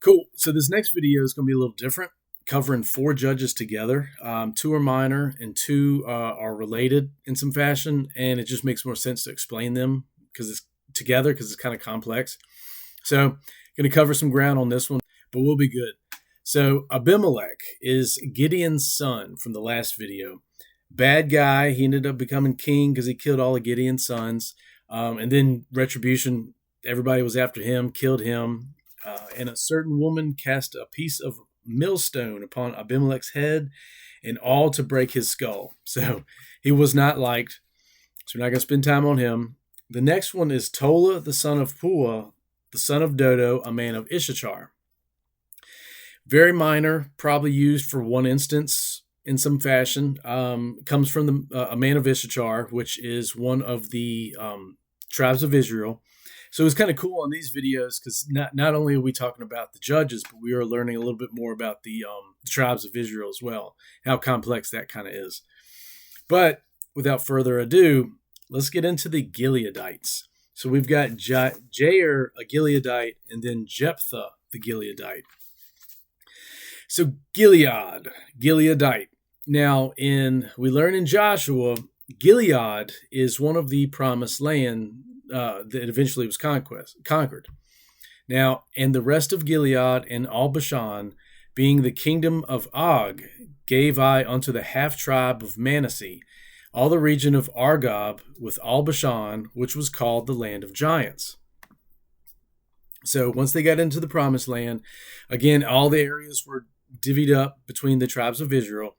Cool. So this next video is going to be a little different, covering four judges together. Two are minor and two are related in some fashion, and it just makes more sense to explain them because it's together because it's kind of complex. So going to cover some ground on this one, but we'll be good. So Abimelech is Gideon's son from the last video. Bad guy. He ended up becoming king because he killed all of Gideon's sons. And then retribution, everybody was after him, killed him. And a certain woman cast a piece of millstone upon Abimelech's head, and all to break his skull. So he was not liked. So we're not going to spend time on him. The next one is Tola, the son of Puah, the son of Dodo, a man of Issachar. Very minor, probably used for one instance in some fashion. Comes from a man of Issachar, which is one of the tribes of Israel. So it's kind of cool on these videos because not only are we talking about the judges, but we are learning a little bit more about the tribes of Israel as well, how complex that kind of is. But without further ado, let's get into the Gileadites. So we've got Jair, a Gileadite, and then Jephthah, the Gileadite. So Gileadite. Now, we learn in Joshua, Gilead is one of the promised land that eventually was conquered. Now, and the rest of Gilead and all Bashan, being the kingdom of Og, gave I unto the half tribe of Manasseh, all the region of Argob with all Bashan, which was called the land of giants. So once they got into the promised land, again, all the areas were divvied up between the tribes of Israel.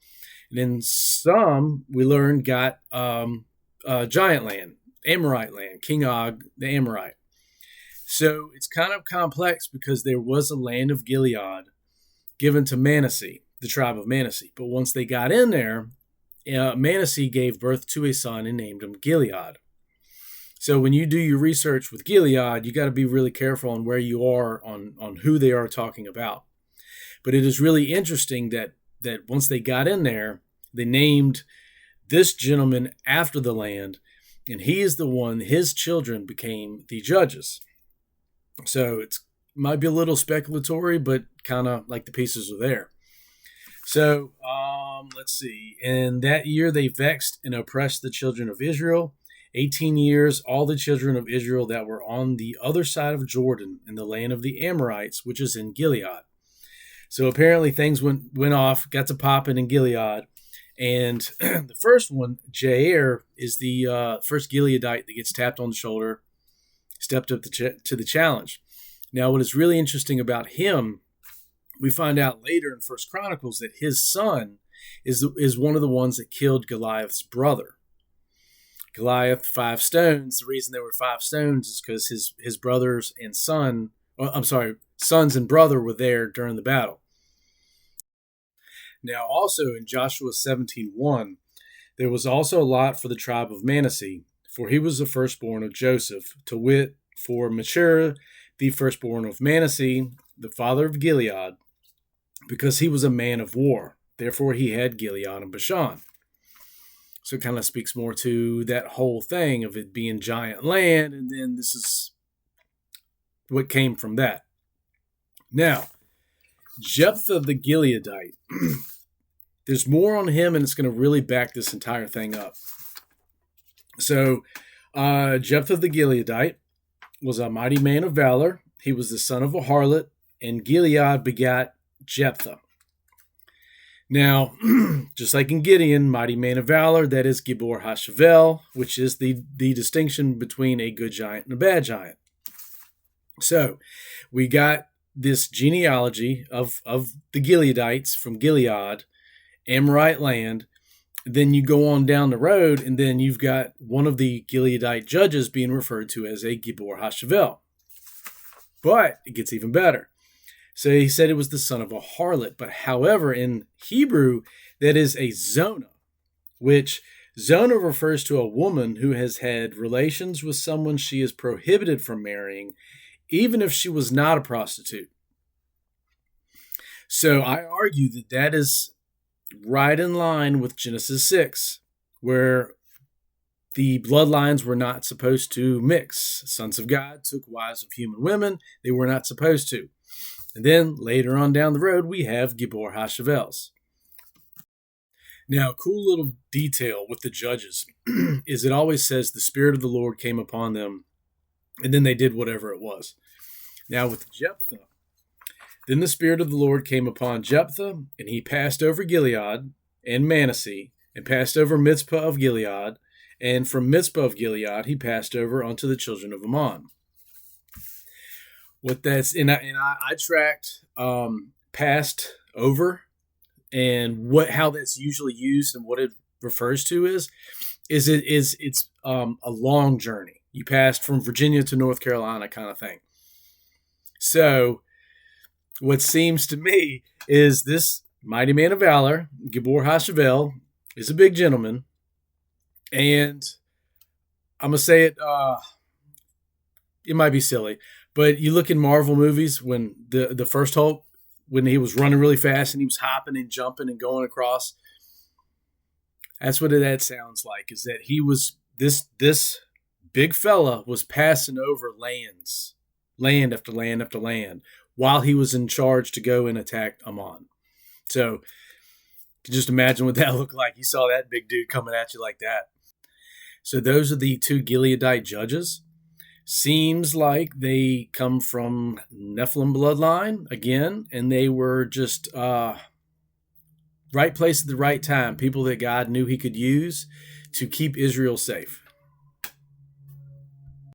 And then some, we learned, got giant land, Amorite land, King Og, the Amorite. So it's kind of complex because there was a land of Gilead given to Manasseh, the tribe of Manasseh. But once they got in there, Manasseh gave birth to a son and named him Gilead. So when you do your research with Gilead, you got to be really careful on where you are on who they are talking about. But it is really interesting that once they got in there, they named this gentleman after the land, and he is the one, his children became the judges. So it might be a little speculatory, but kind of like the pieces are there. So let's see. In that year they vexed and oppressed the children of Israel. 18 years, all the children of Israel that were on the other side of Jordan in the land of the Amorites, which is in Gilead. So apparently things went off, got to popping in Gilead. And the first one, Jair, is the first Gileadite that gets tapped on the shoulder, stepped up to the challenge. Now, what is really interesting about him, we find out later in First Chronicles that his son is one of the ones that killed Goliath's brother. Goliath, 5 stones. The reason there were 5 stones is because his brothers and sons and brother were there during the battle. Now, also in Joshua 17:1, there was also a lot for the tribe of Manasseh, for he was the firstborn of Joseph, to wit, for Machir, the firstborn of Manasseh, the father of Gilead, because he was a man of war. Therefore, he had Gilead and Bashan. So it kind of speaks more to that whole thing of it being giant land, and then this is what came from that. Now, Jephthah the Gileadite. There's more on him, and it's going to really back this entire thing up. So, Jephthah the Gileadite was a mighty man of valor. He was the son of a harlot, and Gilead begat Jephthah. Now, just like in Gideon, mighty man of valor, that is Gibor HaShavel, which is the distinction between a good giant and a bad giant. So, we got this genealogy of the Gileadites from Gilead, Amorite land. Then you go on down the road, and then you've got one of the Gileadite judges being referred to as a Gibor HaShavel. But it gets even better. So he said it was the son of a harlot. But however, in Hebrew, that is a zona, which zona refers to a woman who has had relations with someone she is prohibited from marrying, even if she was not a prostitute. So I argue that is right in line with Genesis 6, where the bloodlines were not supposed to mix. Sons of God took wives of human women. They were not supposed to. And then later on down the road, we have Gibor HaShavels. Now, a cool little detail with the judges is it always says the Spirit of the Lord came upon them, and then they did whatever it was. Now, with Jephthah, then the Spirit of the Lord came upon Jephthah, and he passed over Gilead and Manasseh, and passed over Mizpah of Gilead, and from Mizpah of Gilead he passed over unto the children of Ammon. What that's and I tracked passed over, and how that's usually used and what it refers to is it's a long journey. You passed from Virginia to North Carolina kind of thing. So what seems to me is this mighty man of valor, Gibor HaShavel, is a big gentleman, and I'm gonna say it. It might be silly, but you look in Marvel movies when the first Hulk, when he was running really fast and he was hopping and jumping and going across. That's what that sounds like. Is that he was this big fella was passing over land after land after land, while he was in charge to go and attack Ammon. So you can just imagine what that looked like. You saw that big dude coming at you like that. So those are the two Gileadite judges. Seems like they come from Nephilim bloodline again, and they were just right place at the right time. People that God knew he could use to keep Israel safe.